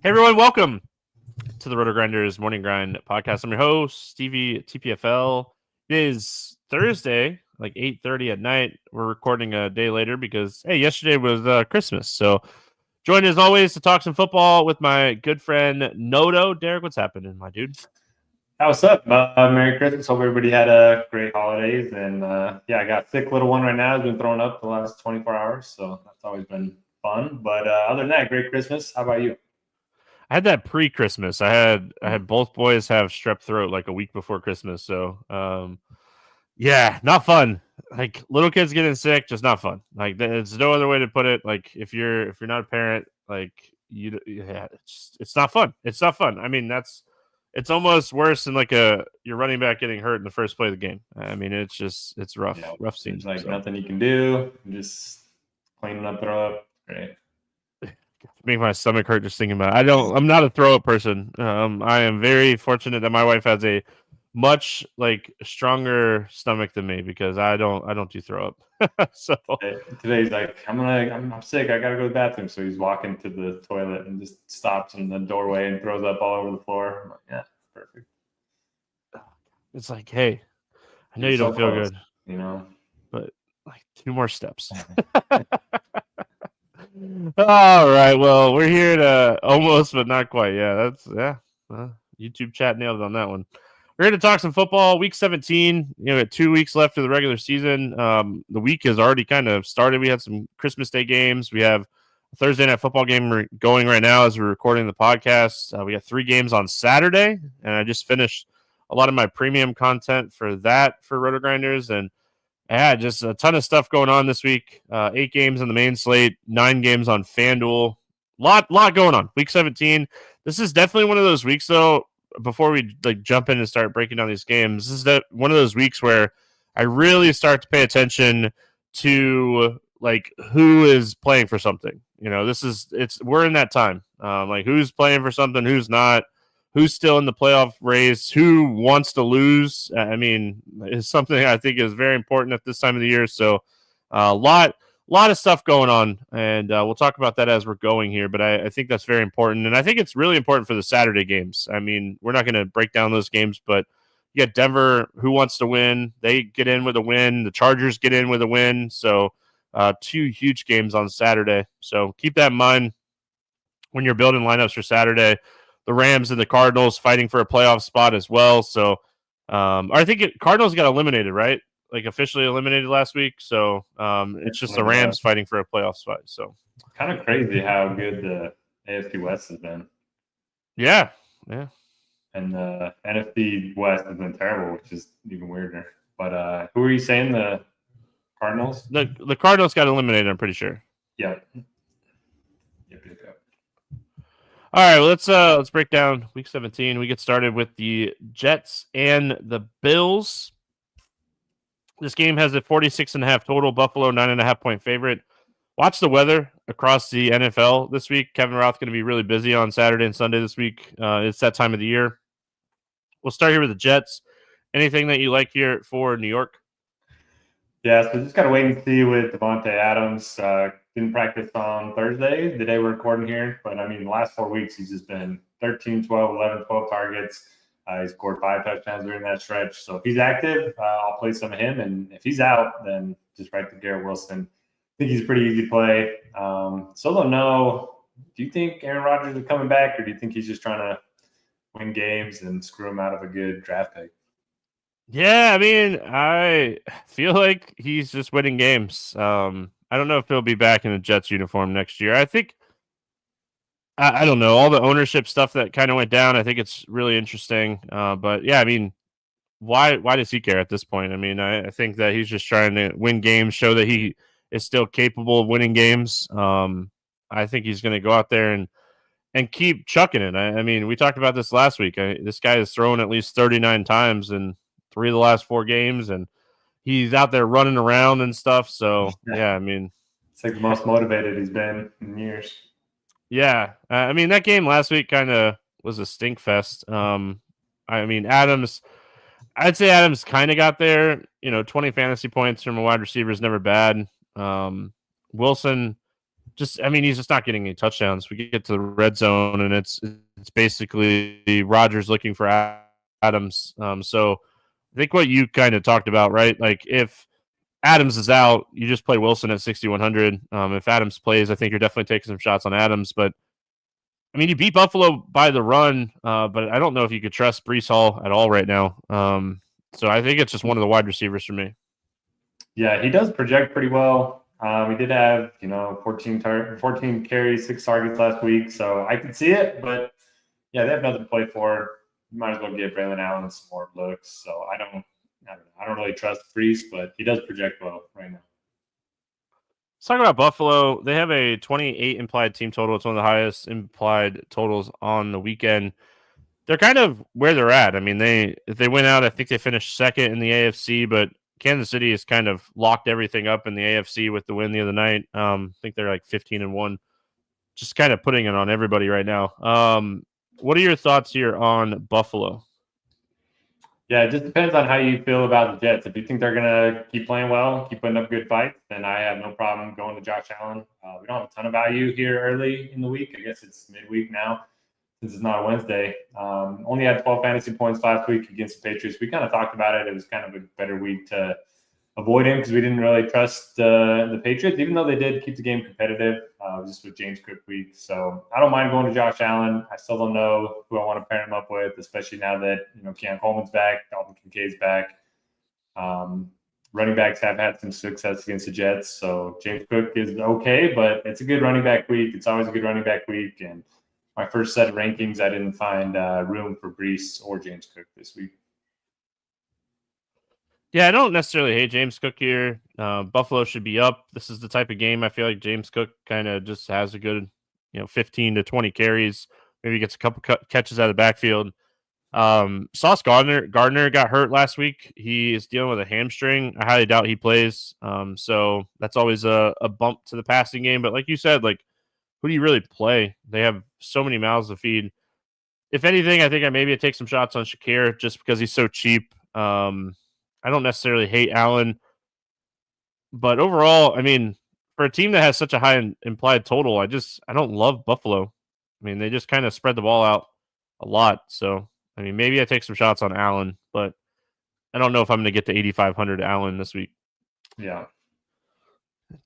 Hey everyone, welcome to the RotoGrinders Morning Grind podcast. I'm your host, Stevietpfl. It is Thursday, like 8:30 at night. We're recording a day later because, hey, yesterday was Christmas. So joined as always to talk some football with my good friend Noto. Derek, what's happening, my dude? Hey, what's up? Merry Christmas. Hope everybody had a great holidays. And yeah, I got a sick little one right now. Has been throwing up the last 24 hours. So that's always been fun. But other than that, great Christmas. How about you? I had that pre-Christmas. I had both boys have strep throat like a week before Christmas. So yeah, not fun. Like little kids getting sick, just not fun. Like there's no other way to put it. Like if you're not a parent, like yeah, it's not fun. It's not fun. I mean, it's almost worse than like your running back getting hurt in the first play of the game. I mean, it's rough, rough scene. There's like nothing you can do. Just cleaning up, throw up. Great. Make my stomach hurt just thinking about it. I'm not a throw up person. I am very fortunate that my wife has a much like stronger stomach than me because I don't do throw up. So today's like I'm sick. I gotta go to the bathroom. So he's walking to the toilet and just stops in the doorway and throws up all over the floor. I'm like, yeah, perfect. It's like, hey, I know you don't feel good, you know, but like 2 more steps. All right, well, we're here to almost, but not quite. Yeah, YouTube chat nailed it on that one. We're here to talk some football. Week 17, we have 2 weeks left of the regular season. The week has already kind of started. We had some Christmas Day games. We have a Thursday night football game going right now as we're recording the podcast. We got 3 games on Saturday, and I just finished a lot of my premium content for that for RotoGrinders, and yeah, just a ton of stuff going on this week. 8 games on the main slate, 9 games on FanDuel. Lot going on. Week 17. This is definitely one of those weeks, though. Before we like jump in and start breaking down these games, this is one of those weeks where I really start to pay attention to like who is playing for something. We're in that time. Like who's playing for something, who's not. Who's still in the playoff race? Who wants to lose? I mean, is something I think is very important at this time of the year. So, a lot of stuff going on, and we'll talk about that as we're going here. But I think that's very important, and I think it's really important for the Saturday games. I mean, we're not going to break down those games, but you got Denver, who wants to win? They get in with a win. The Chargers get in with a win. So, 2 huge games on Saturday. So keep that in mind when you're building lineups for Saturday. The Rams and the Cardinals fighting for a playoff spot as well. So, I think Cardinals got eliminated, right? Like officially eliminated last week. So, it's just the Rams fighting for a playoff spot. So, kind of crazy how good the AFC West has been. Yeah. And the NFC West has been terrible, which is even weirder. But who are you saying? The Cardinals? The Cardinals got eliminated, I'm pretty sure. Yep. All right, well, let's break down Week 17. We get started with the Jets and the Bills. This game has a 46.5 total. Buffalo 9.5 point favorite. Watch the weather across the NFL this week. Kevin Roth going to be really busy on Saturday and Sunday this week. It's that time of the year. We'll start here with the Jets. Anything that you like here for New York? Yeah, so just got to wait and see with Devontae Adams. Didn't practice on Thursday, the day we're recording here. But, I mean, the last 4 weeks, he's just been 13, 12, 11, 12 targets. He scored 5 touchdowns during that stretch. So if he's active, I'll play some of him. And if he's out, then just right to Garrett Wilson. I think he's a pretty easy play. So don't know, do you think Aaron Rodgers is coming back, or do you think he's just trying to win games and screw him out of a good draft pick? Yeah, I mean, I feel like he's just winning games. I don't know if he'll be back in a Jets uniform next year. I think, I don't know, all the ownership stuff that kind of went down, I think it's really interesting. But yeah, I mean, why does he care at this point? I mean, I think that he's just trying to win games, show that he is still capable of winning games. I think he's going to go out there and keep chucking it. I mean, we talked about this last week. This guy has thrown at least 39 times in 3 of the last 4 games, and he's out there running around and stuff. So, yeah, I mean. It's like the most motivated he's been in years. Yeah. I mean, that game last week kind of was a stink fest. I mean, I'd say Adams kind of got there. 20 fantasy points from a wide receiver is never bad. Wilson he's just not getting any touchdowns. We get to the red zone, and it's basically Rodgers looking for Adams. So I think what you kind of talked about, right? Like if Adams is out, you just play Wilson at 6,100. If Adams plays, I think you're definitely taking some shots on Adams. But I mean, you beat Buffalo by the run, but I don't know if you could trust Breece Hall at all right now. So I think it's just one of the wide receivers for me. Yeah, he does project pretty well. He did have, 14 carries, 6 targets last week, so I could see it. But yeah, they have nothing to play for. You might as well give Braylon Allen some more looks. So I don't really trust Breece, but he does project well right now. Let's talk about Buffalo. They have a 28 implied team total. It's one of the highest implied totals on the weekend. They're kind of where they're at. I mean, if they went out, I think they finished second in the AFC, but Kansas City has kind of locked everything up in the AFC with the win the other night. I think they're like 15-1, just kind of putting it on everybody right now. What are your thoughts here on Buffalo? Yeah, it just depends on how you feel about the Jets. If you think they're going to keep playing well, keep putting up good fights, then I have no problem going to Josh Allen. We don't have a ton of value here early in the week. I guess it's midweek now since it's not a Wednesday. Only had 12 fantasy points last week against the Patriots. We kind of talked about it. It was kind of a better week to avoid him because we didn't really trust the Patriots, even though they did keep the game competitive. Just with James Cook week. So I don't mind going to Josh Allen. I still don't know who I want to pair him up with, especially now that, Keon Coleman's back, Dalton Kincaid's back. Running backs have had some success against the Jets. So James Cook is okay, but it's a good running back week. It's always a good running back week. And my first set of rankings, I didn't find room for Breece or James Cook this week. Yeah, I don't necessarily hate James Cook here. Buffalo should be up. This is the type of game I feel like James Cook kind of just has a good, 15 to 20 carries. Maybe gets a couple catches out of the backfield. Sauce Gardner got hurt last week. He is dealing with a hamstring. I highly doubt he plays. So that's always a bump to the passing game. But like you said, like, who do you really play? They have so many mouths to feed. If anything, I think I take some shots on Shakir just because he's so cheap. I don't necessarily hate Allen, but overall, I mean, for a team that has such a high implied total, I don't love Buffalo. I mean, they just kind of spread the ball out a lot. So, I mean, maybe I take some shots on Allen, but I don't know if I'm going to get to 8,500 Allen this week. Yeah.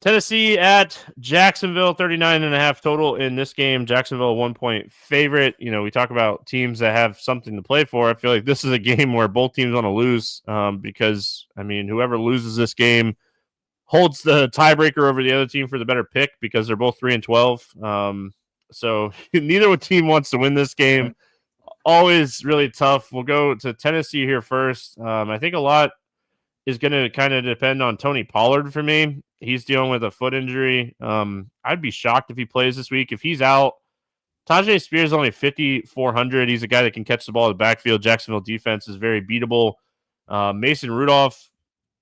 Tennessee at Jacksonville, 39.5 total in this game. Jacksonville, 1-point favorite. We talk about teams that have something to play for. I feel like this is a game where both teams want to lose because, I mean, whoever loses this game holds the tiebreaker over the other team for the better pick because they're both 3-12. So neither team wants to win this game. Always really tough. We'll go to Tennessee here first. I think a lot is going to kind of depend on Tony Pollard for me. He's dealing with a foot injury. I'd be shocked if he plays this week. If he's out, Tajay Spears only 5,400. He's a guy that can catch the ball in the backfield. Jacksonville defense is very beatable. Mason Rudolph,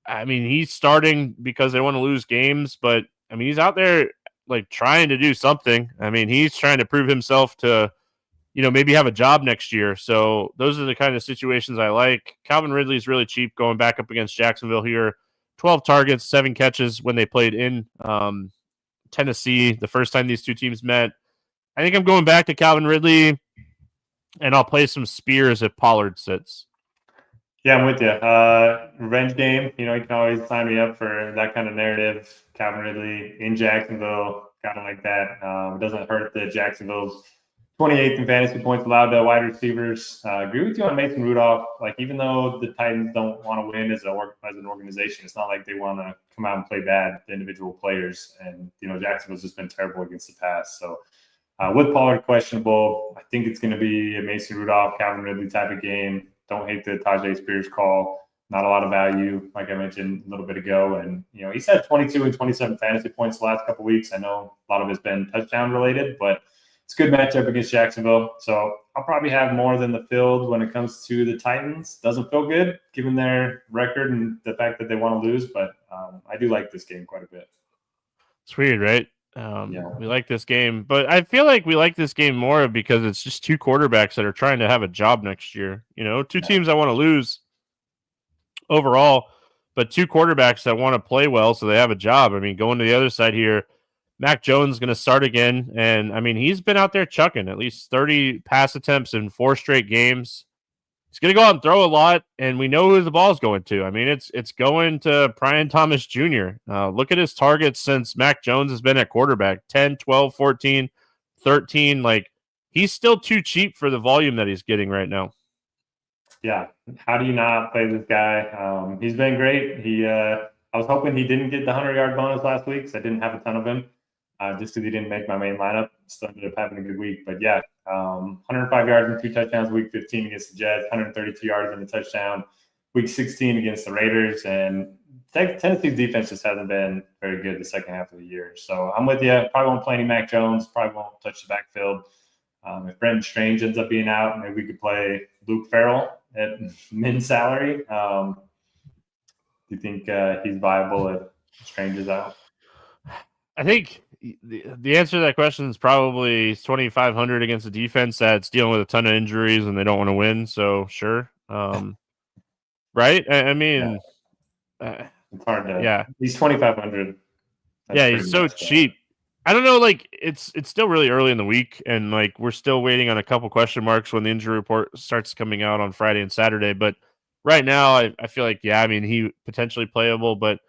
I mean, he's starting because they want to lose games, but I mean, he's out there like trying to do something. I mean, he's trying to prove himself to, maybe have a job next year. So those are the kind of situations I like. Calvin Ridley is really cheap going back up against Jacksonville here. 12 targets, 7 catches when they played in Tennessee the first time these two teams met. I think I'm going back to Calvin Ridley, and I'll play some Spears if Pollard sits. Yeah, I'm with you. Revenge game. You can always sign me up for that kind of narrative. Calvin Ridley in Jacksonville, kind of like that. It doesn't hurt that Jacksonville's 28th in fantasy points allowed to wide receivers. Agree with you on Mason Rudolph. Like, even though the Titans don't want to win as an organization, it's not like they want to come out and play bad, the individual players. And, Jacksonville's just been terrible against the pass. So with Pollard questionable, I think it's going to be a Mason Rudolph, Calvin Ridley type of game. Don't hate the Tajay Spears call. Not a lot of value, like I mentioned a little bit ago. And, he's had 22 and 27 fantasy points the last couple of weeks. I know a lot of it's been touchdown related, but it's a good matchup against Jacksonville. So I'll probably have more than the field when it comes to the Titans. Doesn't feel good given their record and the fact that they want to lose, but I do like this game quite a bit. It's weird, right? We like this game, but I feel like we like this game more because it's just two quarterbacks that are trying to have a job next year. Two teams I want to lose overall, but two quarterbacks that want to play well so they have a job. I mean, going to the other side here, Mac Jones going to start again. And I mean, he's been out there chucking at least 30 pass attempts in 4 straight games. He's going to go out and throw a lot, and we know who the ball's going to. I mean, it's going to Brian Thomas Jr. Look at his targets since Mac Jones has been at quarterback, 10, 12, 14, 13. Like, he's still too cheap for the volume that he's getting right now. Yeah. How do you not play this guy? He's been great. I was hoping he didn't get the 100-yard bonus last week, so I didn't have a ton of him just because he didn't make my main lineup. Still ended up having a good week. But, yeah, 105 yards and 2 touchdowns week 15 against the Jets, 132 yards and a touchdown week 16 against the Raiders. And Tennessee's defense just hasn't been very good the second half of the year. So I'm with you. Probably won't play any Mac Jones. Probably won't touch the backfield. If Brenton Strange ends up being out, maybe we could play Luke Farrell at min salary. Do you think he's viable if Strange is out? I think the answer to that question is probably 2,500 against a defense that's dealing with a ton of injuries and they don't want to win. So sure, right? I mean, it's hard to. Yeah, he's 2,500. Yeah, he's so cheap. I don't know. Like, it's still really early in the week, and like we're still waiting on a couple question marks when the injury report starts coming out on Friday and Saturday. But right now, I feel like I mean, he potentially playable, but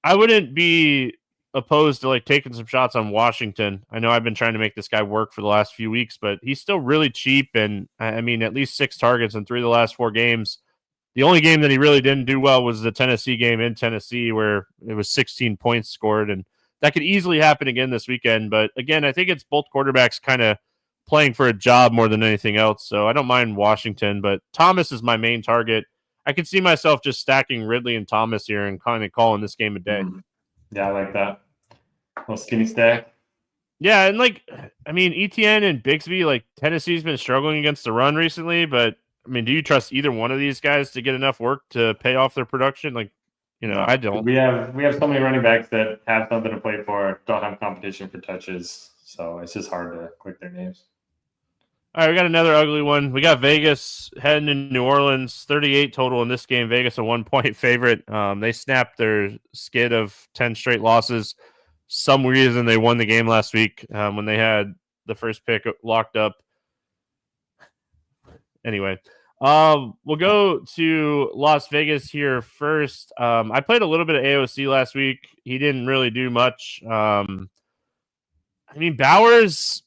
I wouldn't be opposed to like taking some shots on Washington. I know I've been trying to make this guy work for the last few weeks, but he's still really cheap. And I mean, at least 6 targets in 3 of the last 4 games. The only game that he really didn't do well was the Tennessee game in Tennessee, where it was 16 points scored, and that could easily happen again this weekend. But again, I think it's both quarterbacks kind of playing for a job more than anything else. So I don't mind Washington, but Thomas is my main target. I could see myself just stacking Ridley and Thomas here and kind of calling this game a day. Yeah, I like that. A little skinny stack. Yeah, and like, I mean, ETN and Bigsby, like Tennessee's been struggling against the run recently, but I mean, do you trust either one of these guys to get enough work to pay off their production? Like, No, I don't. We have so many running backs that have something to play for, don't have competition for touches, so it's just hard to click their names. All right, we got another ugly one. We got Vegas heading to New Orleans, 38 total in this game. Vegas a 1-point favorite. They snapped their skid of 10 straight losses. Some reason they won the game last week when they had the first pick locked up. Anyway, we'll go to Las Vegas here first. I played a little bit of AOC last week. He didn't really do much. I mean, Bowers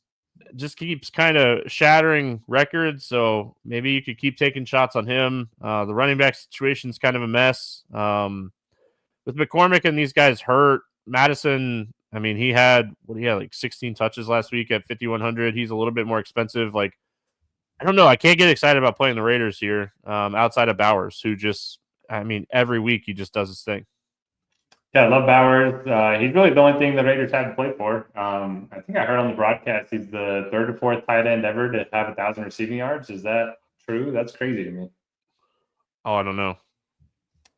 just keeps kind of shattering records, so maybe you could keep taking shots on him. The running back situation is kind of a mess. With McCormick and these guys hurt, Madison, I mean, he had like 16 touches last week at 5,100. He's a little bit more expensive. Like, I don't know. I can't get excited about playing the Raiders here outside of Bowers, who just, I mean, every week he just does his thing. Yeah, I love Bowers. He's really the only thing the Raiders have to play for. I think I heard on the broadcast he's the 3rd or 4th tight end ever to have 1,000 receiving yards. Is that true? That's crazy to me. Oh, I don't know.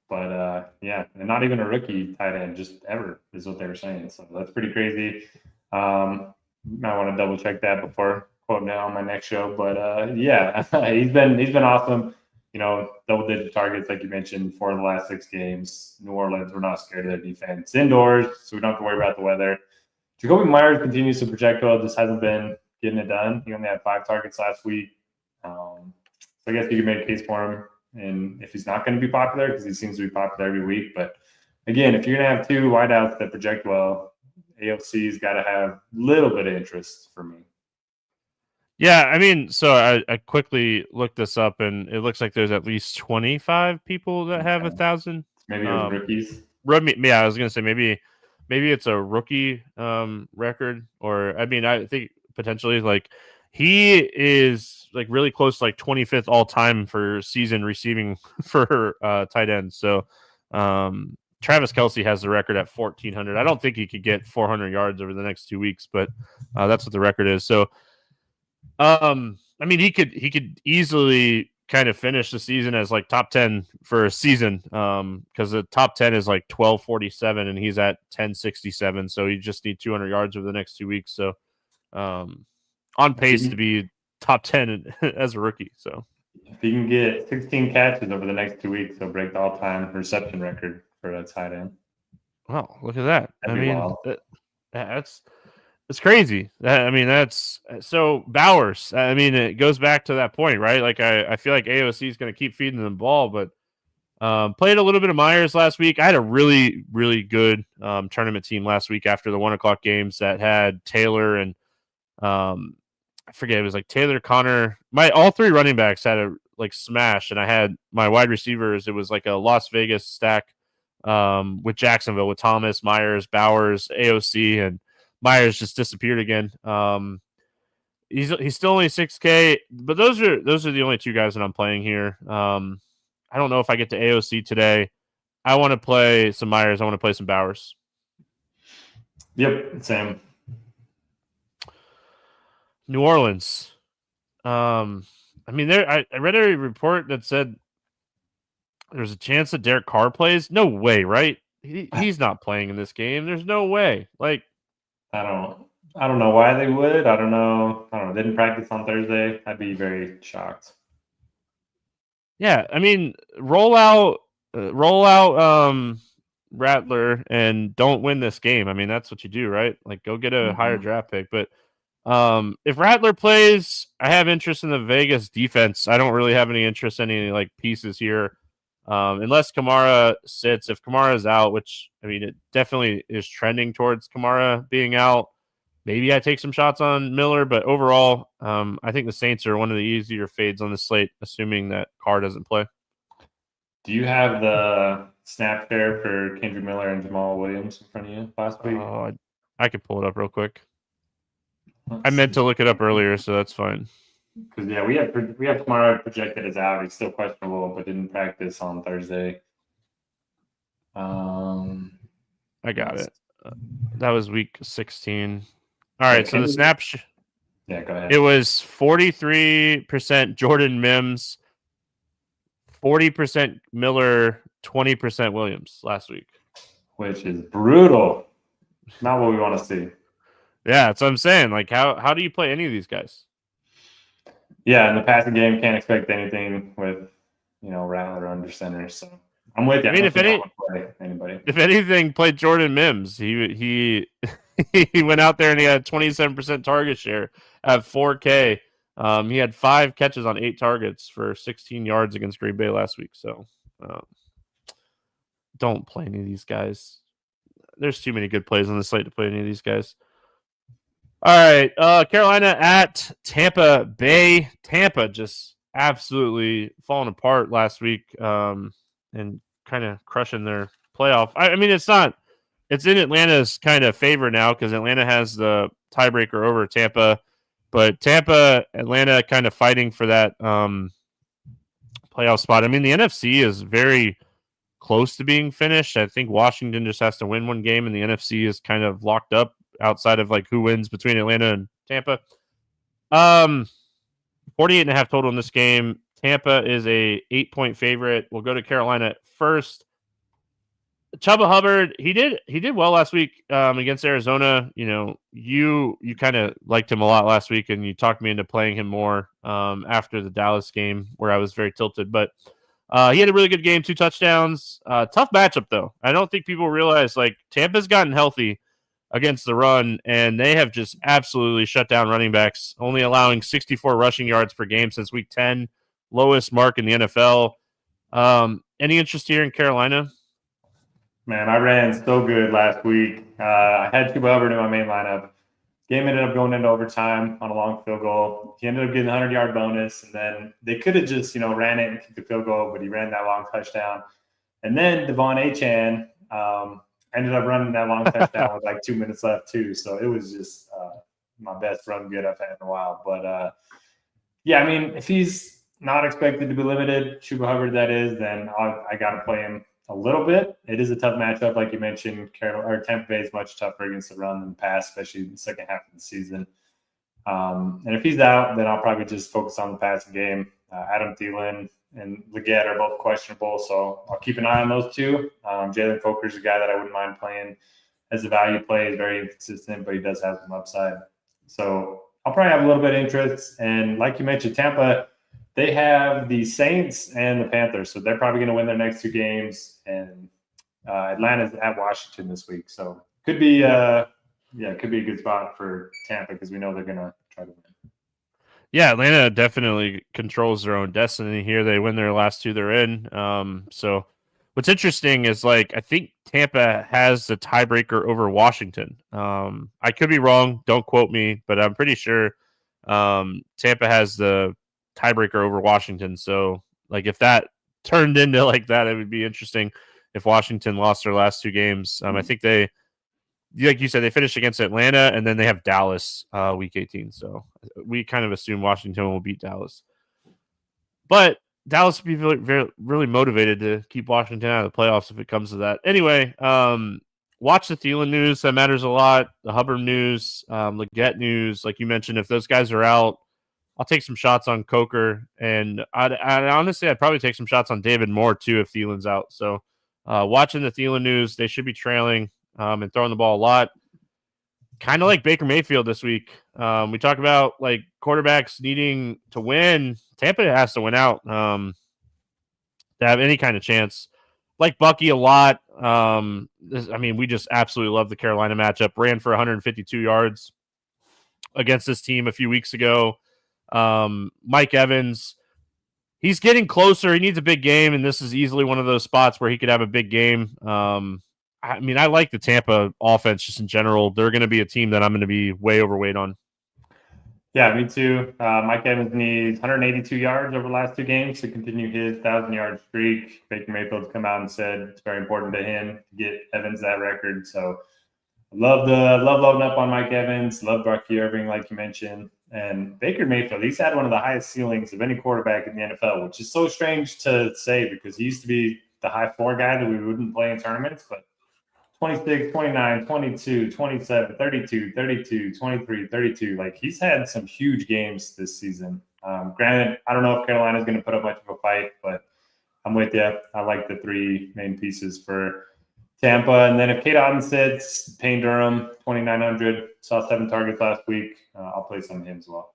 But, yeah, and not even a rookie tight end, just ever is what they were saying. So that's pretty crazy. I want to double-check that before quoting it on my next show. But, yeah, he's been awesome. You know, double-digit targets, like you mentioned, 4 of the last 6 games. New Orleans, we're not scared of their defense. Indoors, so we don't have to worry about the weather. Jacoby Myers continues to project well, just hasn't been getting it done. He only had 5 targets last week. So I guess you can make a case for him. And if he's not going to be popular, because he seems to be popular every week. But, again, if you're going to have 2 wideouts that project well, AOC's got to have a little bit of interest for me. Yeah, I mean, so I quickly looked this up, and it looks like there's at least 25 people that have 1,000. Maybe rookies. Yeah, I was gonna say maybe it's a rookie record, or I mean, I think potentially like he is like really close to like 25th all time for season receiving for tight ends. So Travis Kelce has the record at 1,400. I don't think he could get 400 yards over the next 2 weeks, but that's what the record is. So. I mean, he could easily kind of finish the season as like top 10 for a season, because the top 10 is like 1,247 and he's at 1,067. So you just need 200 yards over the next 2 weeks. So, on pace to be top 10 as a rookie. So if he can get 16 catches over the next 2 weeks, he'll break the all-time reception record for a tight end. Wow, look at that. That'd be wild. That's It's crazy. I mean, that's so Bowers. I mean, it goes back to that point, right? Like I feel like AOC is going to keep feeding the ball, but played a little bit of Myers last week. I had a really, really good tournament team last week after the 1:00 games that had Taylor and I forget, it was like Taylor, Connor. My all three running backs had a like smash, and I had my wide receivers. It was like a Las Vegas stack with Jacksonville with Thomas, Myers, Bowers, AOC, and Myers just disappeared again. He's still only 6K, but those are the only two guys that I'm playing here. I don't know if I get to AOC today. I want to play some Myers. I want to play some Bowers. Yep, same. New Orleans. I mean, I read a report that said there's a chance that Derek Carr plays. No way, right? He's not playing in this game. There's no way. Like, I don't know why they would. I don't know. They didn't practice on Thursday. I'd be very shocked. Yeah, I mean, roll out Rattler and don't win this game. I mean, that's what you do, right? Like, go get a higher draft pick. But if Rattler plays, I have interest in the Vegas defense. I don't really have any interest in any like pieces here. Unless Kamara sits. If Kamara's out, which I mean, it definitely is trending towards Kamara being out. Maybe I take some shots on Miller, but overall, I think the Saints are one of the easier fades on the slate, assuming that Carr doesn't play. Do you have the snap share for Kendrick Miller and Jamal Williams in front of you last week? I could pull it up real quick. I meant to look it up earlier, so that's fine. Because we have Kamara projected as out. He's still questionable, but didn't practice on Thursday. I got it. That was week 16. All right, so the snap. Yeah, go ahead. It was 43% Jordan Mims, 40% Miller, 20% Williams last week. Which is brutal. Not what we want to see. Yeah, that's what I'm saying. Like, how do you play any of these guys? Yeah, in the passing game, can't expect anything with, Rattler under center. So I'm with you. I mean, if anything, played Jordan Mims. He he went out there and he had 27% target share at 4K. He had 5 catches on 8 targets for 16 yards against Green Bay last week. So don't play any of these guys. There's too many good plays on the slate to play any of these guys. All right, Carolina at Tampa Bay. Tampa just absolutely falling apart last week and kind of crushing their playoff. I mean, it's in Atlanta's kind of favor now because Atlanta has the tiebreaker over Tampa, but Atlanta kind of fighting for that playoff spot. I mean, the NFC is very close to being finished. I think Washington just has to win one game, and the NFC is kind of locked up outside of like who wins between Atlanta and Tampa. 48.5 total in this game. Tampa is a 8-point favorite. We'll go to Carolina first. Chuba Hubbard, he did well last week against Arizona. You kind of liked him a lot last week, and you talked me into playing him more after the Dallas game where I was very tilted. But he had a really good game, 2 touchdowns. Tough matchup though. I don't think people realize like Tampa's gotten healthy against the run, and they have just absolutely shut down running backs, only allowing 64 rushing yards per game since week 10, lowest mark in the NFL. Any interest here in Carolina? Man, I ran so good last week. I had Chuba Hubbard in my main lineup. Game ended up going into overtime on a long field goal. He ended up getting a 100-yard bonus, and then they could have just, ran it and kicked the field goal, but he ran that long touchdown. And then Devon Achane ended up running that long touchdown with like 2 minutes left too. So it was just my best run good I've had in a while. But yeah, I mean, if he's not expected to be limited, Chuba Hubbard that is, then I got to play him a little bit. It is a tough matchup, like you mentioned. Tampa Bay is much tougher against the run than the pass, especially in the second half of the season. And if he's out, then I'll probably just focus on the passing game. Adam Thielen and Leggett are both questionable, so I'll keep an eye on those two. Jalen Coker's a guy that I wouldn't mind playing as a value play. He's very inconsistent, but he does have some upside. So I'll probably have a little bit of interest. And like you mentioned, Tampa, they have the Saints and the Panthers, so they're probably going to win their next 2 games. And Atlanta's at Washington this week, so could be yeah, it could be a good spot for Tampa because we know they're going to try to win. Yeah, Atlanta definitely controls their own destiny here. They win their last two they're in. So what's interesting is, like, I think Tampa has the tiebreaker over Washington. I could be wrong. Don't quote me, but I'm pretty sure Tampa has the tiebreaker over Washington. So, like, if that turned into like that, it would be interesting if Washington lost their last two games. I think they, like you said, they finished against Atlanta, and then they have Dallas week 18. So we kind of assume Washington will beat Dallas. But Dallas would be really motivated to keep Washington out of the playoffs if it comes to that. Anyway, watch the Thielen news. That matters a lot. The Hubbard news, Leggett news. Like you mentioned, if those guys are out, I'll take some shots on Coker. And I'd honestly, I'd probably take some shots on David Moore, too, if Thielen's out. So watching the Thielen news, they should be trailing and throwing the ball a lot. Kind of like Baker Mayfield this week. We talk about, like, quarterbacks needing to win. Tampa has to win out to have any kind of chance. Like Bucky a lot. We just absolutely love the Carolina matchup. Ran for 152 yards against this team a few weeks ago. Mike Evans, he's getting closer. He needs a big game, and this is easily one of those spots where he could have a big game. I like the Tampa offense just in general. They're going to be a team that I'm going to be way overweight on. Yeah, me too. Mike Evans needs 182 yards over the last two games to continue his 1,000-yard streak. Baker Mayfield's come out and said it's very important to him to get Evans that record. So love loading up on Mike Evans. Love Bucky Irving, like you mentioned. And Baker Mayfield, he's had one of the highest ceilings of any quarterback in the NFL, which is so strange to say because he used to be the high floor guy that we wouldn't play in tournaments, but 26, 29, 22, 27, 32, 32, 23, 32. Like, he's had some huge games this season. Granted, I don't know if Carolina's going to put up much of a fight, but I'm with you. I like the three main pieces for Tampa. And then if Kate Otten sits, Payne Durham, 2,900, saw 7 targets last week. I'll play some of him as well.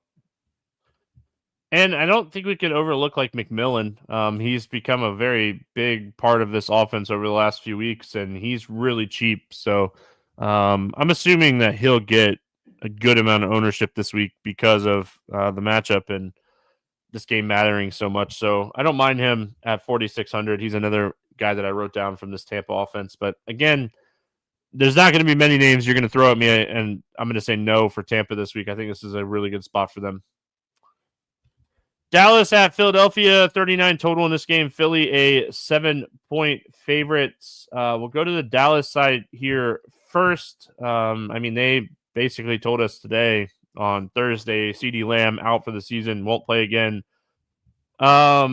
And I don't think we could overlook, like, McMillan. He's become a very big part of this offense over the last few weeks, and he's really cheap. So I'm assuming that he'll get a good amount of ownership this week because of the matchup and this game mattering so much. So I don't mind him at 4,600. He's another guy that I wrote down from this Tampa offense. But again, there's not going to be many names you're going to throw at me, and I'm going to say no for Tampa this week. I think this is a really good spot for them. Dallas at Philadelphia, 39 total in this game. Philly, a 7-point favorite. We'll go to the Dallas side here first. They basically told us today on Thursday, CeeDee Lamb out for the season, won't play again. I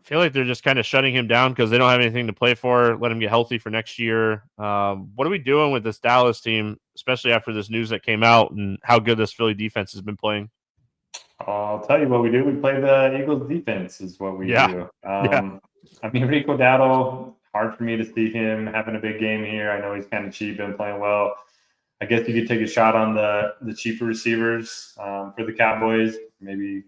feel like they're just kind of shutting him down because they don't have anything to play for. Let him get healthy for next year. What are we doing with this Dallas team, especially after this news that came out and how good this Philly defense has been playing? I'll tell you what we do. We play the Eagles defense is what we do. Rico Dowdle, hard for me to see him having a big game here. I know he's kind of cheap and playing well. I guess you could take a shot on the cheaper receivers for the Cowboys. Maybe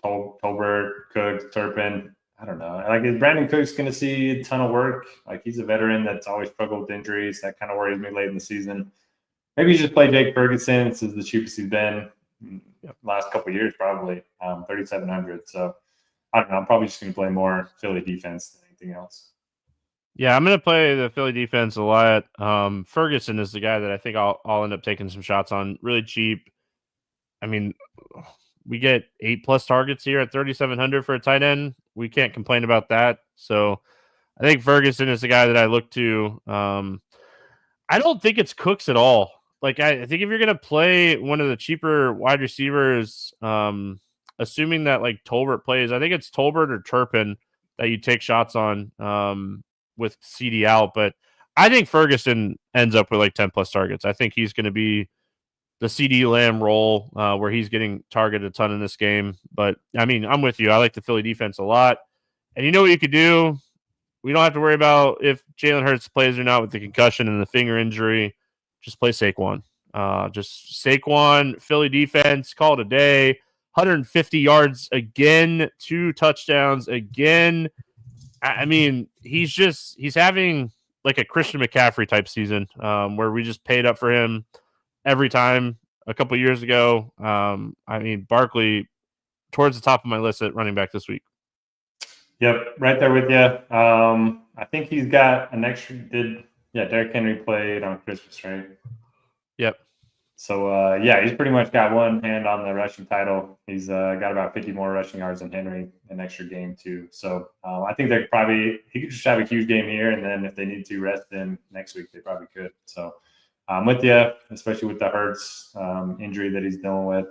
Tolbert, Cooks, Turpin. I don't know. Like, is Brandon Cooks going to see a ton of work? Like, he's a veteran that's always struggled with injuries. That kind of worries me late in the season. Maybe you just play Jake Ferguson. This is the cheapest he's been last couple of years, probably 3,700. So I don't know. I'm probably just going to play more Philly defense than anything else. Yeah, I'm going to play the Philly defense a lot. Ferguson is the guy that I think I'll end up taking some shots on. Really cheap. I mean, we get 8+ targets here at 3,700 for a tight end. We can't complain about that. So I think Ferguson is the guy that I look to. I don't think it's Cooks at all. Like, I think if you're going to play one of the cheaper wide receivers, assuming that, like, Tolbert plays, I think it's Tolbert or Turpin that you take shots on with CD out. But I think Ferguson ends up with, like, 10+ targets. I think he's going to be the CeeDee Lamb role where he's getting targeted a ton in this game. But, I'm with you. I like the Philly defense a lot. And you know what you could do? We don't have to worry about if Jalen Hurts plays or not with the concussion and the finger injury. Just play Saquon. Just Saquon, Philly defense, call it a day. 150 yards again, 2 touchdowns again. He's having like a Christian McCaffrey type season where we just paid up for him. every time a couple years ago. I mean, Barkley towards the top of my list at running back this week. Yep, right there with you. I think he's got an extra. Derrick Henry played on Christmas, right? Yep. So he's pretty much got one hand on the rushing title. He's got about 50 more rushing yards than Henry, an extra game too. So I think he could just have a huge game here, and then if they need to rest him next week, they probably could. So I'm with you, especially with the Hurts injury that he's dealing with.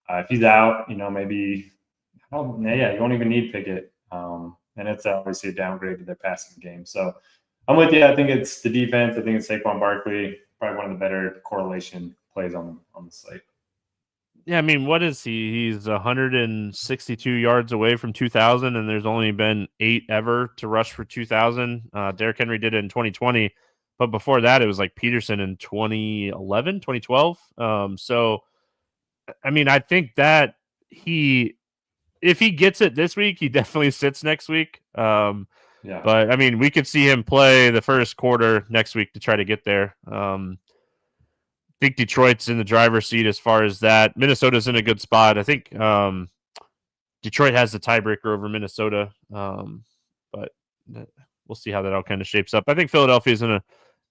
If he's out, maybe you won't even need Pickett. And it's obviously a downgrade to their passing game. So I'm with you. I think it's the defense. I think it's Saquon Barkley, probably one of the better correlation plays on the slate. Yeah, I mean, what is he? He's 162 yards away from 2,000, and there's only been 8 ever to rush for 2,000. Derrick Henry did it in 2020, but before that, it was like Peterson in 2011, 2012. So, I mean, I think that if he gets it this week, he definitely sits next week. But I mean, we could see him play the first quarter next week to try to get there. I think Detroit's in the driver's seat as far as that. Minnesota's in a good spot. I think Detroit has the tiebreaker over Minnesota, but we'll see how that all kind of shapes up. I think Philadelphia's in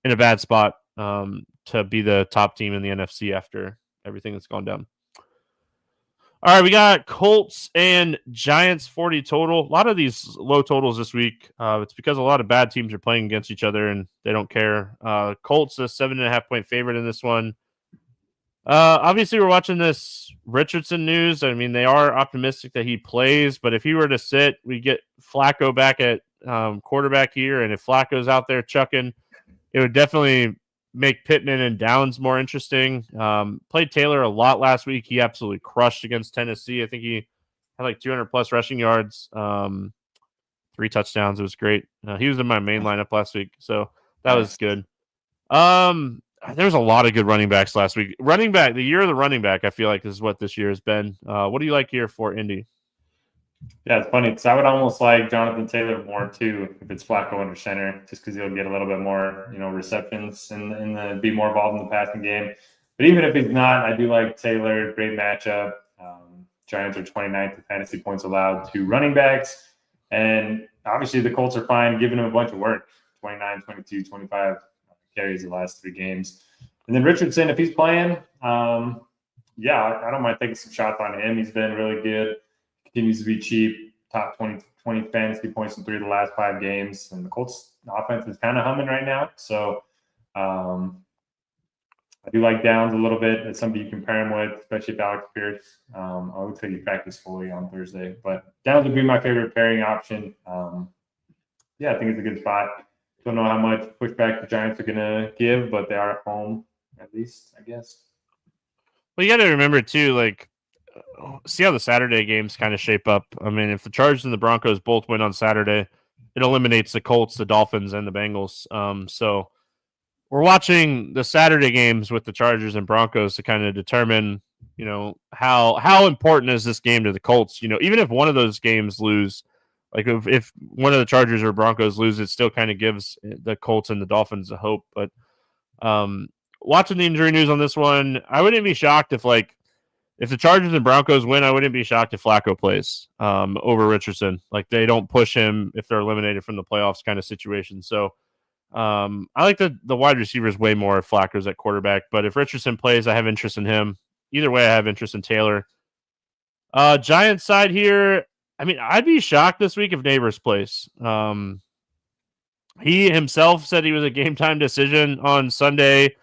a bad spot to be the top team in the NFC after everything that's gone down. All right, we got Colts and Giants 40 total. A lot of these low totals this week. It's because a lot of bad teams are playing against each other and they don't care. Colts a 7.5-point favorite in this one. Obviously, we're watching this Richardson news. I mean, they are optimistic that he plays, but if he were to sit, we get Flacco back at quarterback here, and if Flacco's out there chucking, it would definitely make Pittman and Downs more interesting. Played Taylor a lot last week. He absolutely crushed against Tennessee. I think he had like 200 plus rushing yards, 3 touchdowns. It was great. He was in my main lineup last week, so that was good. There was a lot of good running backs last week. The year of the running back, I feel like is what this year has been. What do you like here for Indy? Yeah, it's funny because I would almost like Jonathan Taylor more too if it's Flacco under center, just because he'll get a little bit more, receptions and be more involved in the passing game. But even if he's not, I do like Taylor. Great matchup. Giants are 29th in fantasy points allowed to running backs, and obviously the Colts are fine, giving him a bunch of work. 29, 22, 25 carries the last 3 games, and then Richardson, if he's playing, I don't mind taking some shots on him. He's been really good. Continues to be cheap, top 20 fantasy points in 3 of the last 5 games. And the Colts offense is kind of humming right now. So I do like Downs a little bit. It's somebody you can pair him with, especially if Alex Pierce. I'll look till you practice fully on Thursday. But Downs would be my favorite pairing option. I think it's a good spot. Don't know how much pushback the Giants are going to give, but they are at home, at least, I guess. Well, you got to remember, too, see how the Saturday games kind of shape up. I mean, if the Chargers and the Broncos both win on Saturday, it eliminates the Colts, the Dolphins, and the Bengals. So we're watching the Saturday games with the Chargers and Broncos to kind of determine, how important is this game to the Colts? Even if one of those games lose, like if one of the Chargers or Broncos lose, it still kind of gives the Colts and the Dolphins a hope. But watching the injury news on this one, I wouldn't be shocked if the Chargers and Broncos win, I wouldn't be shocked if Flacco plays over Richardson. Like, they don't push him if they're eliminated from the playoffs kind of situation. So I like the wide receivers way more if Flacco's at quarterback. But if Richardson plays, I have interest in him. Either way, I have interest in Taylor. Giants side here, I mean, I'd be shocked this week if Neighbors plays. He himself said he was a game-time decision on Sunday.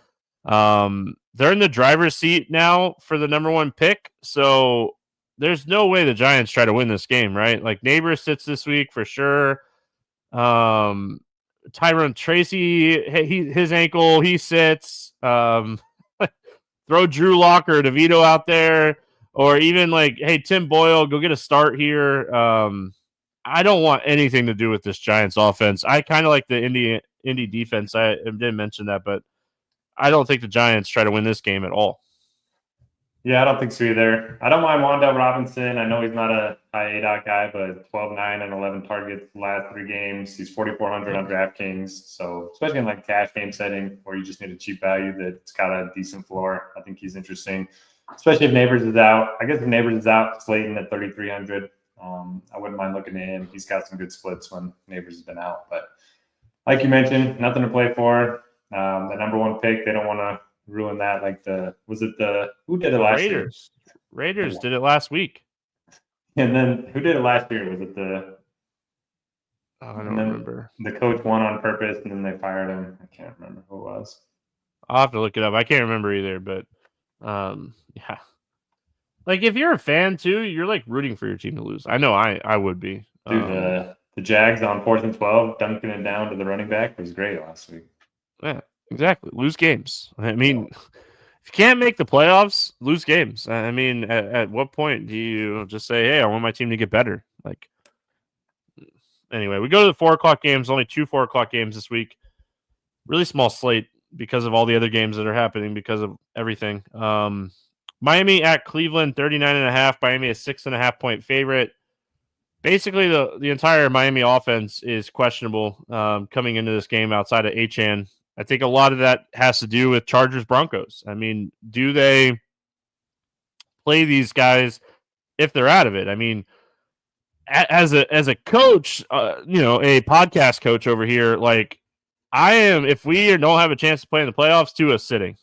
They're in the driver's seat now for the number 1 pick, so there's no way the Giants try to win this game, right? Like, Neighbors sits this week for sure. Tyrone Tracy, his ankle, he sits. Throw Drew Lock or DeVito out there, or even Tim Boyle, go get a start here. I don't want anything to do with this Giants offense. I kind of like the Indy defense. I didn't mention that, but I don't think the Giants try to win this game at all. Yeah, I don't think so either. I don't mind Wandale Robinson. I know he's not a high ADOT guy, but 12, 9, and 11 targets the last 3 games. He's 4,400 on DraftKings. So, especially in like cash game setting where you just need a cheap value that's got a decent floor, I think he's interesting, especially if Neighbors is out. I guess if Neighbors is out, Slayton at 3,300. I wouldn't mind looking at him. He's got some good splits when Neighbors has been out. But like you mentioned, nothing to play for. The number 1 pick, they don't want to ruin that. Like who did it last year? Raiders did it last week. And then who did it last year? Was it I don't remember. The coach won on purpose and then they fired him. I can't remember who it was. I'll have to look it up. I can't remember either, but yeah. Like if you're a fan too, you're like rooting for your team to lose. I know I would be. Dude, the Jags on 4th and 12, dunking it down to the running back was great last week. Yeah, exactly. Lose games. I mean, if you can't make the playoffs, lose games. I mean, at what point do you just say, hey, I want my team to get better? Like, anyway, we go to the 4:00 games, only 2 4:00 games this week. Really small slate because of all the other games that are happening because of everything. Miami at Cleveland, 39.5. Miami a 6.5 point favorite. Basically, the entire Miami offense is questionable coming into this game outside of Achane. I think a lot of that has to do with Chargers Broncos. I mean, do they play these guys if they're out of it? I mean, as a coach, a podcast coach over here, like I am, if we don't have a chance to play in the playoffs, to us sitting.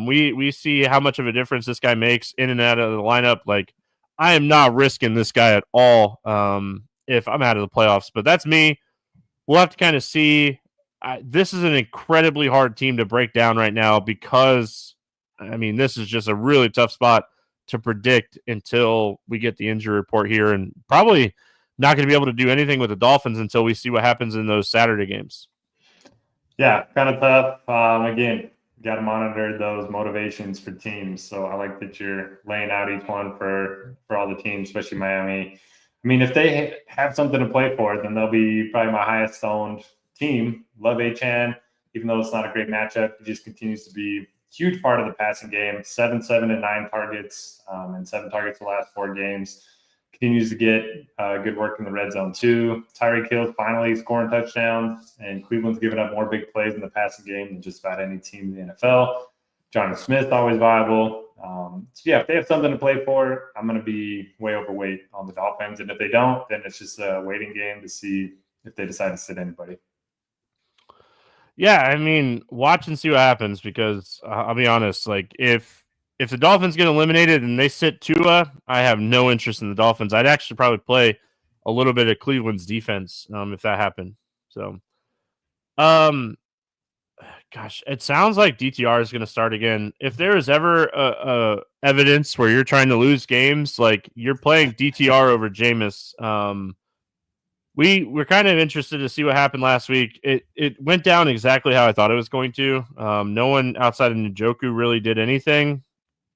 We see how much of a difference this guy makes in and out of the lineup. Like, I am not risking this guy at all if I'm out of the playoffs. But that's me. We'll have to kind of see. This is an incredibly hard team to break down right now because, I mean, this is just a really tough spot to predict until we get the injury report here, and probably not going to be able to do anything with the Dolphins until we see what happens in those Saturday games. Yeah, kind of tough. Again, got to monitor those motivations for teams. So I like that you're laying out each one for all the teams, especially Miami. I mean, if they have something to play for, then they'll be probably my highest owned team. Love Achane, even though it's not a great matchup. He just continues to be a huge part of the passing game. 7, 7, and 9 targets, and 7 targets the last 4 games. Continues to get good work in the red zone too. Tyreek Hill's finally scoring touchdowns, and Cleveland's giving up more big plays in the passing game than just about any team in the NFL. Jonnu Smith always viable. So yeah, if they have something to play for, I'm going to be way overweight on the Dolphins, and if they don't, then it's just a waiting game to see if they decide to sit anybody. Yeah, I mean, watch and see what happens because I'll be honest, like if the Dolphins get eliminated and they sit Tua, I have no interest in the Dolphins. I'd actually probably play a little bit of Cleveland's defense if that happened. So, gosh, it sounds like DTR is going to start again. If there is ever evidence where you're trying to lose games, like you're playing DTR over Jameis. We're kind of interested to see what happened last week. It went down exactly how I thought it was going to. No one outside of Njoku really did anything.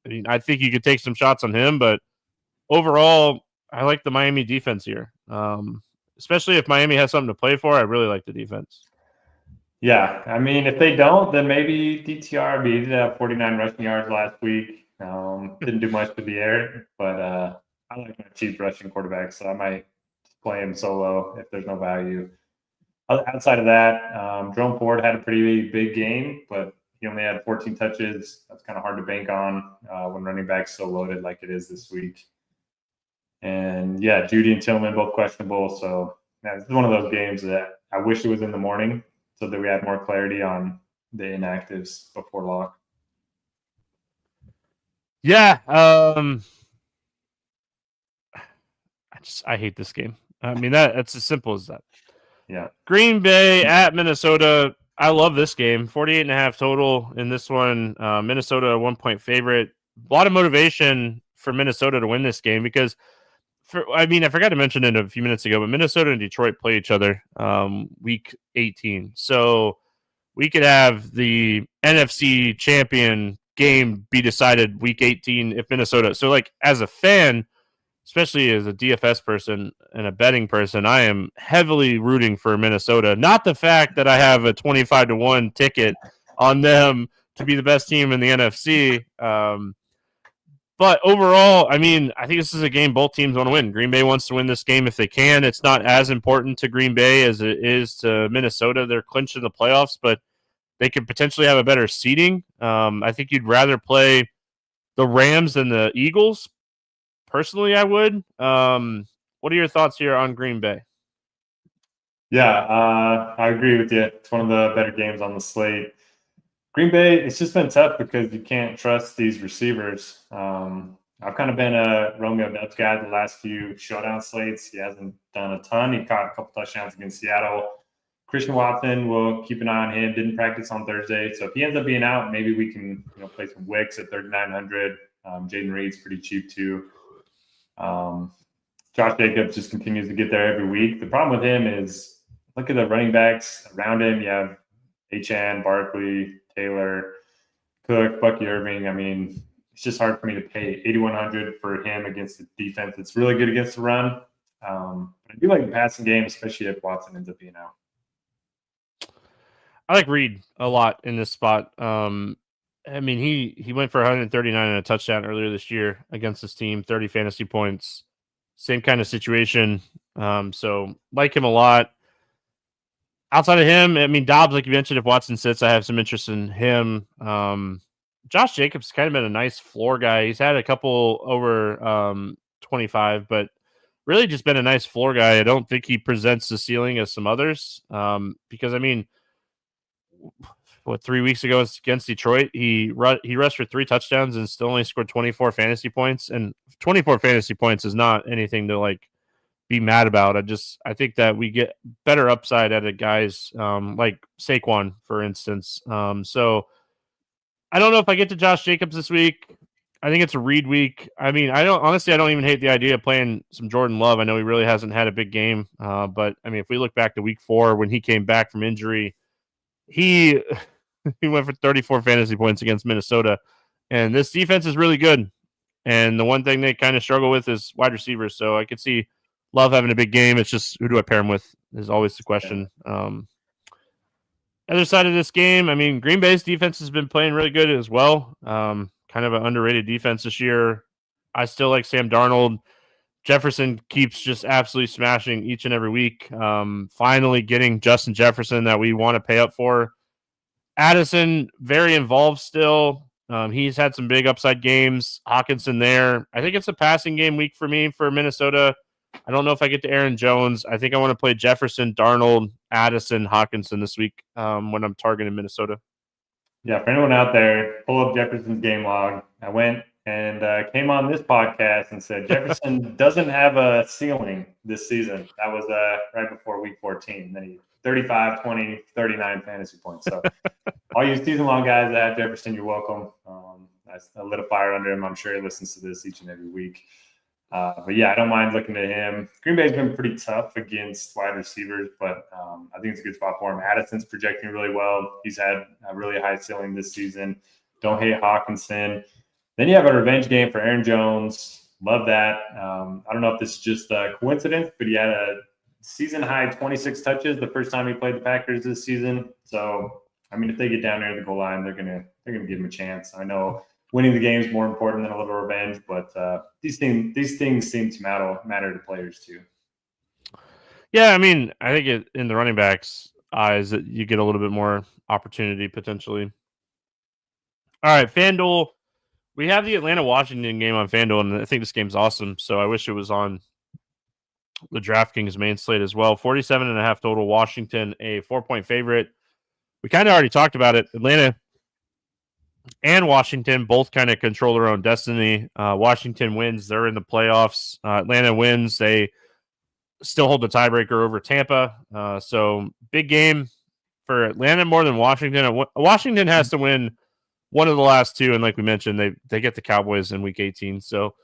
I mean, I think you could take some shots on him, but overall, I like the Miami defense here. Especially if Miami has something to play for, I really like the defense. Yeah, I mean, if they don't, then maybe DTR. He did have 49 rushing yards last week. Didn't do much with the air, but I like my cheap rushing quarterback, so I might play him solo if there's no value. Outside of that, Jerome Ford had a pretty big game, but he only had 14 touches. That's kind of hard to bank on when running back's so loaded like it is this week. And yeah, Judy and Tillman both questionable. So yeah, this is one of those games that I wish it was in the morning so that we had more clarity on the inactives before lock. Yeah, I hate this game. I mean, that's as simple as that. Yeah. Green Bay at Minnesota. I love this game. 48.5 total in this one. Minnesota, a 1-point favorite. A lot of motivation for Minnesota to win this game because, I forgot to mention it a few minutes ago, but Minnesota and Detroit play each other week 18. So we could have the NFC champion game be decided week 18 if Minnesota. So, like, as a fan, especially as a DFS person and a betting person, I am heavily rooting for Minnesota. Not the fact that I have a 25-1 ticket on them to be the best team in the NFC. But overall, I mean, I think this is a game both teams want to win. Green Bay wants to win this game if they can. It's not as important to Green Bay as it is to Minnesota. They're clinching the playoffs, but they could potentially have a better seeding. I think you'd rather play the Rams than the Eagles. Personally, I would. What are your thoughts here on Green Bay? Yeah, I agree with you. It's one of the better games on the slate. Green Bay, it's just been tough because you can't trust these receivers. I've kind of been a Romeo Doubs guy the last few showdown slates. He hasn't done a ton. He caught a couple touchdowns against Seattle. Christian Watson, will keep an eye on him. Didn't practice on Thursday. So if he ends up being out, maybe we can play some Wicks at 3,900. Jaden Reed's pretty cheap too. Josh Jacobs just continues to get there every week. The problem with him is look at the running backs around him. You have Achane, Barkley, Taylor, Cook, Bucky Irving. I mean, it's just hard for me to pay 8,100 for him against the defense. It's really good against the run. But I do like the passing game, especially if Watson ends up being out. I like Reed a lot in this spot. I mean, he went for 139 and a touchdown earlier this year against his team, 30 fantasy points. Same kind of situation. So like him a lot. Outside of him, I mean, Dobbs, like you mentioned, if Watson sits, I have some interest in him. Josh Jacobs has kind of been a nice floor guy. He's had a couple over 25, but really just been a nice floor guy. I don't think he presents the ceiling as some others because, I mean, 3 weeks ago against Detroit, he rushed for 3 touchdowns and still only scored 24 fantasy points. And 24 fantasy points is not anything to like be mad about. I think that we get better upside out of guys like Saquon, for instance. So I don't know if I get to Josh Jacobs this week. I think it's a Reed week. I mean, I don't even hate the idea of playing some Jordan Love. I know he really hasn't had a big game, but I mean, if we look back to week 4 when he came back from injury, he went for 34 fantasy points against Minnesota, and this defense is really good. And the one thing they kind of struggle with is wide receivers. So I could see Love having a big game. It's just who do I pair him with is always the question. Other side of this game, I mean, Green Bay's defense has been playing really good as well. Kind of an underrated defense this year. I still like Sam Darnold. Jefferson keeps just absolutely smashing each and every week. Finally getting Justin Jefferson that we want to pay up for. Addison, very involved still. He's had some big upside games. Hawkinson there. I think it's a passing game week for me for Minnesota. I don't know if I get to Aaron Jones. I think I want to play Jefferson, Darnold, Addison, Hawkinson this week when I'm targeting Minnesota. Yeah, for anyone out there, pull up Jefferson's game log. I went and came on this podcast and said Jefferson doesn't have a ceiling this season. That was right before week 14. Then he 35, 20, 39 fantasy points. So all you season-long guys that have Jefferson, you're welcome. I lit a fire under him. I'm sure he listens to this each and every week. But yeah, I don't mind looking at him. Green Bay's been pretty tough against wide receivers, but I think it's a good spot for him. Addison's projecting really well. He's had a really high ceiling this season. Don't hate Hawkinson. Then you have a revenge game for Aaron Jones. Love that. I don't know if this is just a coincidence, but he had a season high 26 touches the first time he played the Packers this season. So, I mean, if they get down there at the goal line, they're gonna give him a chance. I know winning the game is more important than a little revenge, but these things seem to matter to players too. Yeah, I mean, I think in the running backs' eyes that you get a little bit more opportunity potentially. All right, FanDuel. We have the Atlanta-Washington game on FanDuel, and I think this game's awesome. So I wish it was on the DraftKings main slate as well. 47.5 total. Washington, a 4-point favorite. We kind of already talked about it. Atlanta and Washington both kind of control their own destiny. Washington wins. They're in the playoffs. Atlanta wins. They still hold the tiebreaker over Tampa. So big game for Atlanta more than Washington. Washington has to win one of the last 2, and like we mentioned, they get the Cowboys in Week 18. So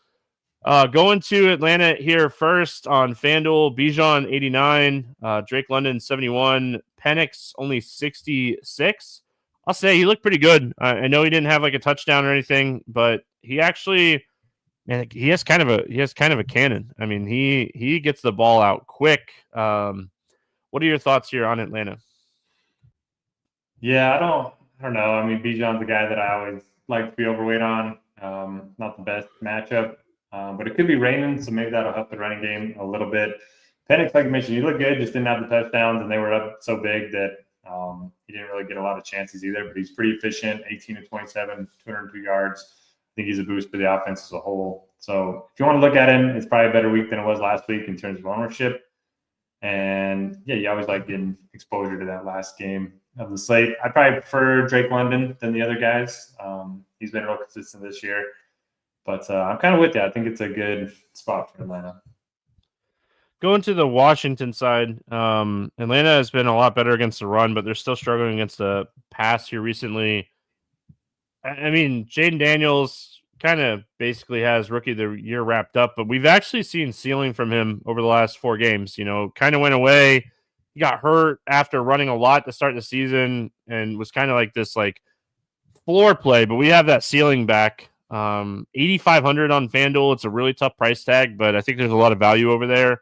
going to Atlanta here first on FanDuel. Bijan 89, Drake London 71, Penix only 66. I'll say he looked pretty good. I know he didn't have like a touchdown or anything, but he actually, man, he has kind of a cannon. I mean, he gets the ball out quick. What are your thoughts here on Atlanta? Yeah, I don't know. I mean, Bijan's a guy that I always like to be overweight on. Not the best matchup, but it could be raining, so maybe that'll help the running game a little bit. Penix, like you mentioned, he looked good, just didn't have the touchdowns, and they were up so big that he didn't really get a lot of chances either. But he's pretty efficient, 18 to 27, 202 yards. I think he's a boost for the offense as a whole. So if you want to look at him, it's probably a better week than it was last week in terms of ownership. And yeah, you always like getting exposure to that last game of the slate. I probably prefer Drake London than the other guys. He's been real consistent this year. But I'm kind of with you. I think it's a good spot for Atlanta. Going to the Washington side, Atlanta has been a lot better against the run, but they're still struggling against the pass here recently. I mean, Jaden Daniels kind of basically has rookie of the year wrapped up, but we've actually seen ceiling from him over the last 4 games. You know, kind of went away. He got hurt after running a lot to start the season and was kind of like this like floor play, but we have that ceiling back. 8,500 on FanDuel. It's a really tough price tag, but I think there's a lot of value over there.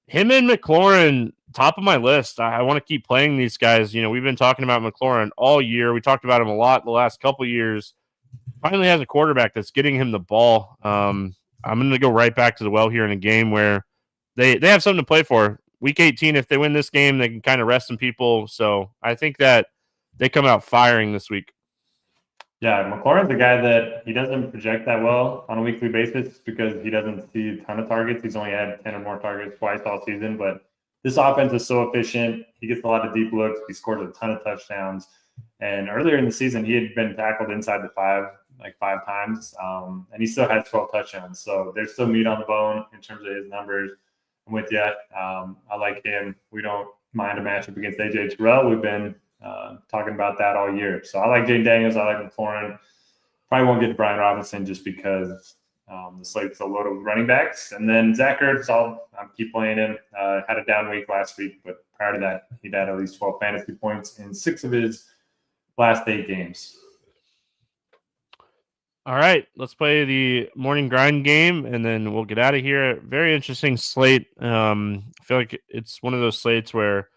Him and McLaurin, top of my list. I want to keep playing these guys. You know, we've been talking about McLaurin all year. We talked about him a lot the last couple of years. Finally has a quarterback that's getting him the ball. I'm going to go right back to the well here in a game where they have something to play for. Week 18, if they win this game, they can kind of rest some people. So I think that they come out firing this week. Yeah, McLaurin's a guy that he doesn't project that well on a weekly basis because he doesn't see a ton of targets. He's only had 10 or more targets twice all season, but this offense is so efficient. He gets a lot of deep looks. He scores a ton of touchdowns. And earlier in the season, he had been tackled inside the 5 times, and he still had 12 touchdowns. So there's still meat on the bone in terms of his numbers. I'm with you. I like him. We don't mind a matchup against AJ Terrell. We've been talking about that all year. So I like Jaden Daniels. I like McLaurin. Probably won't get Brian Robinson just because the slate's so loaded with running backs. And then Zach Ertz, I'll keep playing him. Had a down week last week, but prior to that, he'd had at least 12 fantasy points in 6 of his last 8 games. All right, let's play the morning grind game, and then we'll get out of here. Very interesting slate. I feel like it's one of those slates where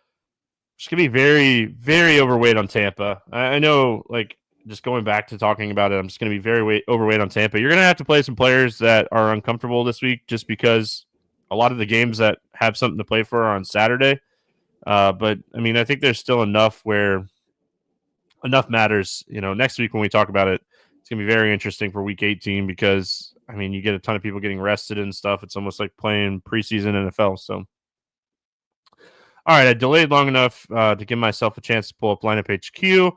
it's going to be very, very overweight on Tampa. I know, like, just going back to talking about it, I'm just going to be very overweight on Tampa. You're going to have to play some players that are uncomfortable this week just because a lot of the games that have something to play for are on Saturday. But, I mean, I think there's still enough where enough matters. You know, next week when we talk about it, it's going to be very interesting for week 18 because, I mean, you get a ton of people getting rested and stuff. It's almost like playing preseason NFL. So, all right, I delayed long enough to give myself a chance to pull up lineup HQ.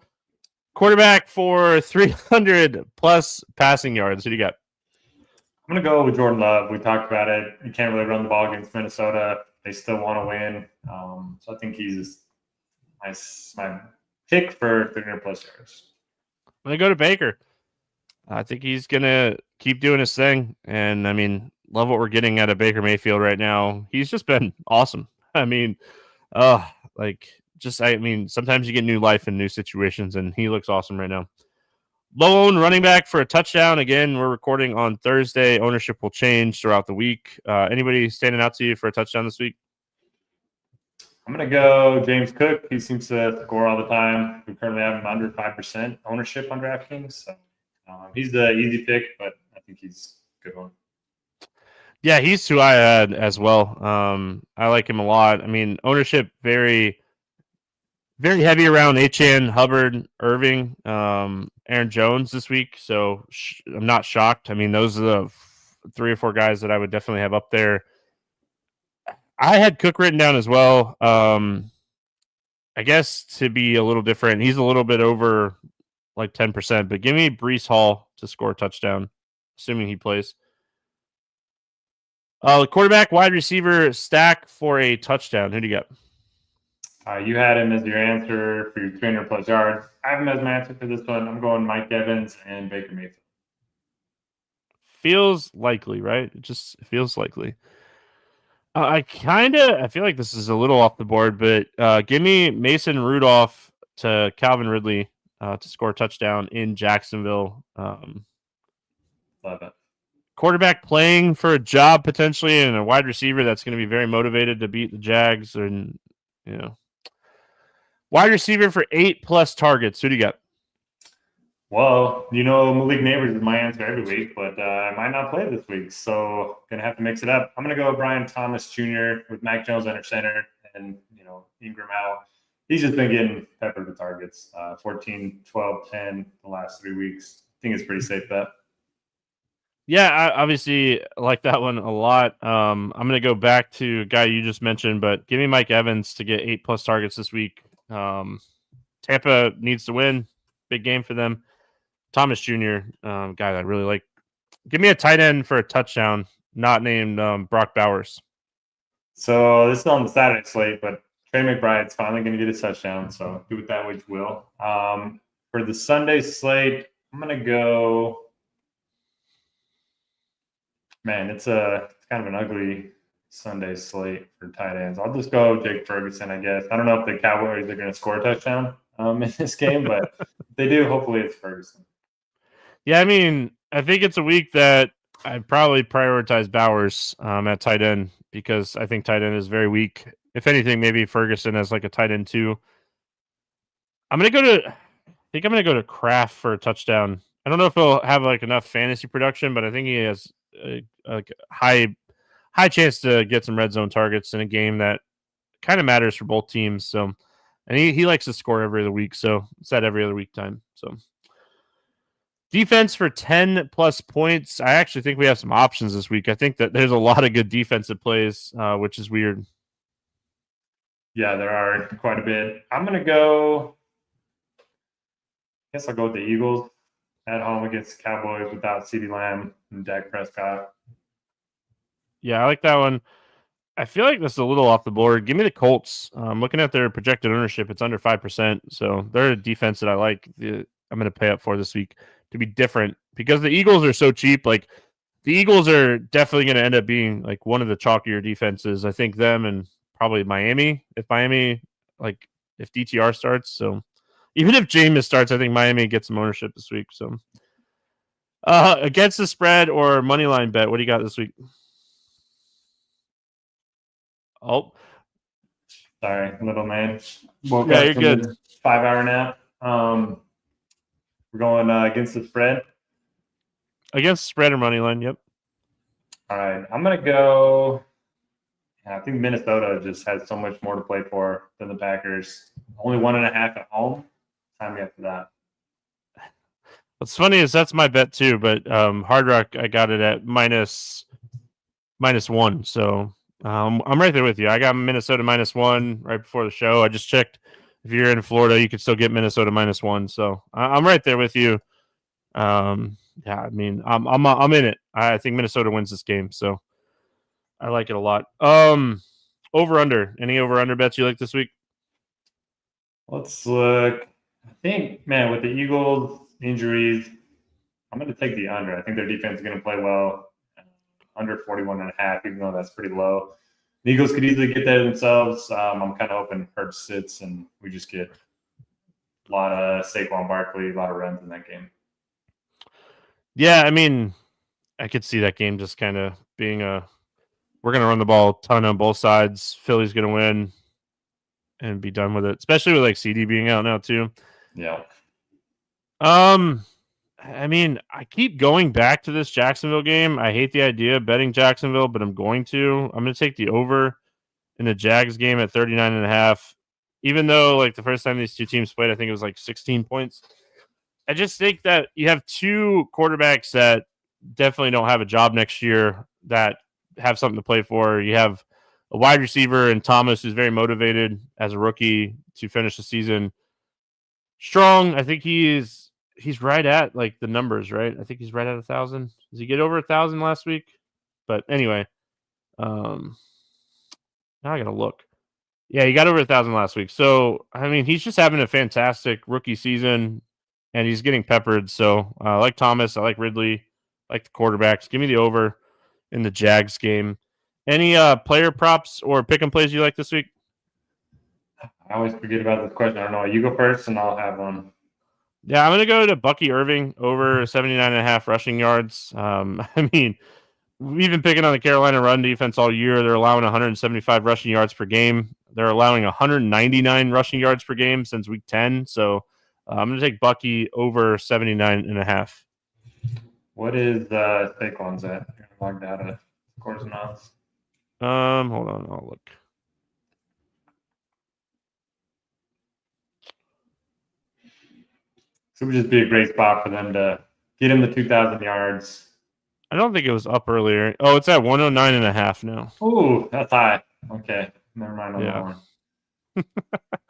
Quarterback for 300 plus passing yards. Who do you got? I'm going to go with Jordan Love. We talked about it. You can't really run the ball against Minnesota. They still want to win. So I think he's my pick for 300 plus yards. I'm going to go to Baker. I think he's going to keep doing his thing. And, I mean, love what we're getting out of Baker Mayfield right now. He's just been awesome. I mean, sometimes you get new life in new situations, and he looks awesome right now. Low owned running back for a touchdown. Again, we're recording on Thursday. Ownership will change throughout the week. Anybody standing out to you for a touchdown this week? I'm going to go James Cook. He seems to score all the time. We currently have him under 5% ownership on DraftKings. So he's the easy pick, but I think he's a good one. Yeah, he's who I had as well. I like him a lot. I mean, ownership very, very heavy around Achane, Hubbard, Irving, Aaron Jones this week. So I'm not shocked. I mean, those are the 3 or 4 guys that I would definitely have up there. I had Cook written down as well. I guess to be a little different, he's a little bit over like 10%, but give me Breece Hall to score a touchdown, assuming he plays. Quarterback, wide receiver, stack for a touchdown. Who do you got? You had him as your answer for your 300 plus yards. I have him as my answer for this one. I'm going Mike Evans and Baker Mayfield. Feels likely, right? It just feels likely. I feel like this is a little off the board, but give me Mason Rudolph to Calvin Ridley to score a touchdown in Jacksonville. Love it. Quarterback playing for a job potentially, and a wide receiver that's going to be very motivated to beat the Jags. And wide receiver for 8+ targets. Who do you got? Well, Malik Neighbors is my answer every week, but I might not play this week, so gonna have to mix it up. I'm gonna go with Brian Thomas Jr. with Mac Jones under center, and Ingram out. He's just been getting peppered with targets, 14, 12, 10 the last 3 weeks. I think it's pretty safe bet. Yeah, I obviously like that one a lot. I'm going to go back to a guy you just mentioned, but give me Mike Evans to get 8+ targets this week. Tampa needs to win. Big game for them. Thomas Jr., guy that I really like. Give me a tight end for a touchdown, not named Brock Bowers. So this is on the Saturday slate, but Trey McBride's finally going to get his touchdown, so do with that what you will. For the Sunday slate, I'm going to go – man, it's kind of an ugly Sunday slate for tight ends. I'll just go Jake Ferguson, I guess. I don't know if the Cowboys are going to score a touchdown in this game, but if they do, hopefully it's Ferguson. Yeah, I mean, I think it's a week that I'd probably prioritize Bowers at tight end because I think tight end is very weak. If anything, maybe Ferguson as like a tight end too. I'm going to go to Kraft for a touchdown. I don't know if he'll have like enough fantasy production, but I think he has a high chance to get some red zone targets in a game that kind of matters for both teams. So, and he likes to score every other week. So it's that every other week time. So defense for 10+ points. I actually think we have some options this week. I think that there's a lot of good defensive plays, which is weird. Yeah, there are quite a bit. I'm going to go, I guess I'll go with the Eagles at home against the Cowboys without CeeDee Lamb and Dak Prescott. Yeah, I like that one. I feel like this is a little off the board. Give me the Colts. Looking at their projected ownership, it's under 5%. So they're a defense that I like. I'm going to pay up for this week to be different because the Eagles are so cheap. Like the Eagles are definitely going to end up being like one of the chalkier defenses. I think them and probably Miami. If DTR starts. So even if Jameis starts, I think Miami gets some ownership this week. So against the spread or money line bet, what do you got this week? Oh, sorry, little man. Woke yeah, up you're from good. the 5-hour nap. We're going against the spread. Against spread or money line, yep. All right, I'm gonna go. I think Minnesota just has so much more to play for than the Packers. Only 1.5 at home. Time me up for that. What's funny is that's my bet too, but Hard Rock I got it at minus -1. So I'm right there with you. I got Minnesota -1 right before the show. I just checked. If you're in Florida, you could still get Minnesota -1. So I'm right there with you. Yeah, I mean, I'm in it. I think Minnesota wins this game, so I like it a lot. Over under. Any over under bets you like this week? Let's look. I think, man, with the Eagles injuries, I'm going to take the under. I think their defense is going to play well. Under 41.5, even though that's pretty low. The Eagles could easily get there themselves. I'm kind of hoping Herb sits and we just get a lot of Saquon Barkley, a lot of runs in that game. Yeah, I mean, I could see that game just kind of being we're going to run the ball a ton on both sides. Philly's going to win and be done with it, especially with like CD being out now too. Yeah. I mean, I keep going back to this Jacksonville game. I hate the idea of betting Jacksonville, but I'm going to. I'm going to take the over in the Jags game at 39.5. Even though like the first time these two teams played, I think it was like 16 points. I just think that you have two quarterbacks that definitely don't have a job next year that have something to play for. You have a wide receiver in Thomas who's very motivated as a rookie to finish the season strong. I think he's right at like the numbers, right? I think he's right at 1,000. Does he get over 1,000 last week? But anyway, now I gotta look. Yeah, he got over 1,000 last week. So I mean, he's just having a fantastic rookie season, and he's getting peppered. So I like Thomas. I like Ridley. I like the quarterbacks. Give me the over in the Jags game. Any player props or pick and plays you like this week? I always forget about this question. I don't know. You go first, and I'll have one. Yeah, I'm going to go to Bucky Irving over 79.5 rushing yards. I mean, we've been picking on the Carolina run defense all year. They're allowing 175 rushing yards per game. They're allowing 199 rushing yards per game since week 10. So I'm going to take Bucky over 79.5. What is Saquon's at? Log data, scores and odds. Hold on, I'll look. So it would just be a great spot for them to get him the 2,000 yards. I don't think it was up earlier. Oh, it's at 109.5 now. Ooh, that's high. Okay, never mind on that Yeah. one.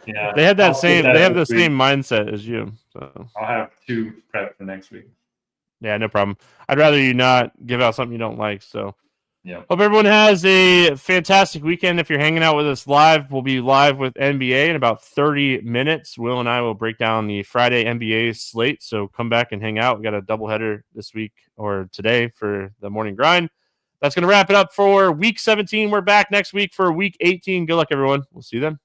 Yeah, They had that I'll same. skip They have the this week. same mindset as you. So I'll have 2 prep for next week. yeah, no problem. I'd rather you not give out something you don't like. So yeah. Hope everyone has a fantastic weekend. If you're hanging out with us live, we'll be live with NBA in about 30 minutes. Will and I will break down the Friday NBA slate. So come back and hang out. We got a doubleheader this week or today for the morning grind. That's going to wrap it up for week 17. We're back next week for week 18. Good luck, everyone. We'll see you then.